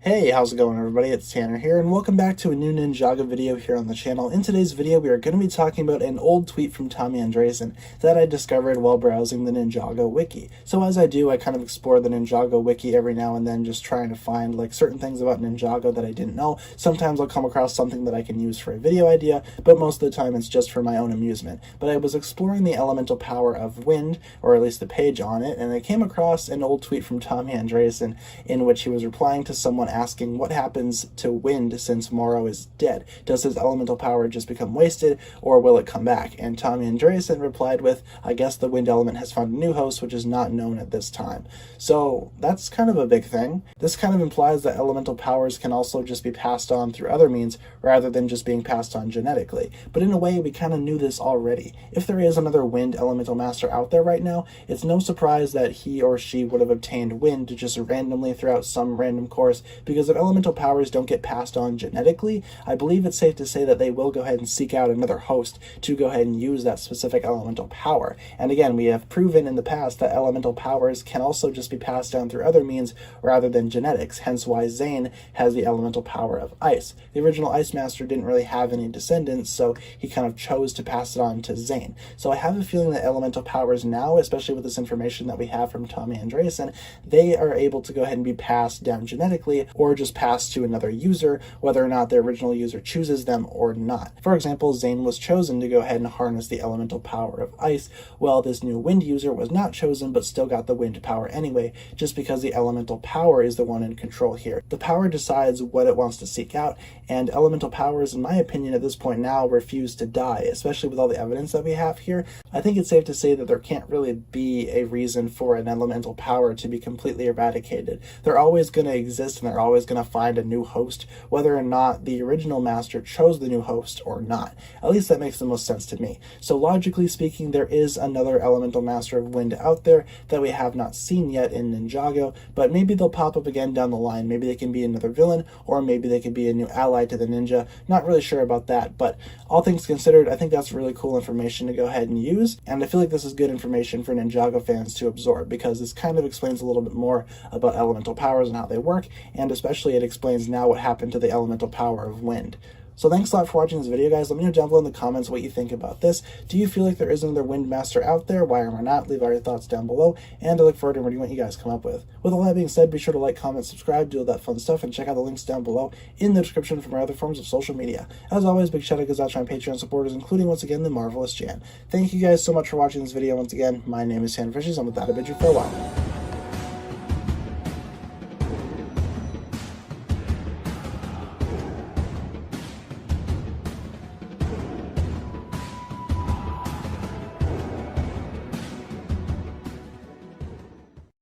Hey, how's it going everybody? It's Tanner here, and welcome back to a new Ninjago video here on the channel. In today's video, we are going to be talking about an old tweet from Tommy Andresen that I discovered while browsing the Ninjago wiki. So as I do, I kind of explore the Ninjago wiki every now and then, just trying to find like certain things about Ninjago that I didn't know. Sometimes I'll come across something that I can use for a video idea, but most of the time it's just for my own amusement. But I was exploring the elemental power of wind, or at least the page on it, and I came across an old tweet from Tommy Andresen in which he was replying to someone asking what happens to wind since Morrow is dead. Does his elemental power just become wasted, or will it come back? And Tommy Andresen replied with, I guess the wind element has found a new host which is not known at this time. So that's kind of a big thing. This kind of implies that elemental powers can also just be passed on through other means rather than just being passed on genetically. But in a way, we kind of knew this already. If there is another wind elemental master out there right now, it's no surprise that he or she would have obtained wind just randomly throughout some random course, because if elemental powers don't get passed on genetically, I believe it's safe to say that they will go ahead and seek out another host to go ahead and use that specific elemental power. And again, we have proven in the past that elemental powers can also just be passed down through other means rather than genetics, hence why Zane has the elemental power of ice. The original Ice Master didn't really have any descendants, so he kind of chose to pass it on to Zane. So I have a feeling that elemental powers now, especially with this information that we have from Tommy Andresen, they are able to go ahead and be passed down genetically, or just passed to another user, whether or not the original user chooses them or not. For example, Zane was chosen to go ahead and harness the elemental power of ice, while this new wind user was not chosen but still got the wind power anyway, just because the elemental power is the one in control here. The power decides what it wants to seek out, and elemental powers, in my opinion at this point now, refuse to die, especially with all the evidence that we have here. I think it's safe to say that there can't really be a reason for an elemental power to be completely eradicated. They're always going to exist, and they're always going to find a new host, whether or not the original master chose the new host or not. At least that makes the most sense to me. So logically speaking, there is another elemental master of wind out there that we have not seen yet in Ninjago, but maybe they'll pop up again down the line. Maybe they can be another villain, or maybe they could be a new ally to the ninja. Not really sure about that, but all things considered, I think that's really cool information to go ahead and use, and I feel like this is good information for Ninjago fans to absorb, because this kind of explains a little bit more about elemental powers and how they work, and especially it explains now what happened to the elemental power of wind. So thanks a lot for watching this video, guys. Let me know down below in the comments what you think about this. Do you feel like there is another wind master out there? Why or why not? Leave all your thoughts down below, and I look forward to reading what you guys come up with. With all that being said, be sure to like, comment, subscribe, do all that fun stuff, and check out the links down below in the description for my other forms of social media. As always, big shout out goes out to my Patreon supporters, including once again the marvelous Jan. Thank you guys so much for watching this video once again. My name is TannerFishies, and with that I bid you farewell.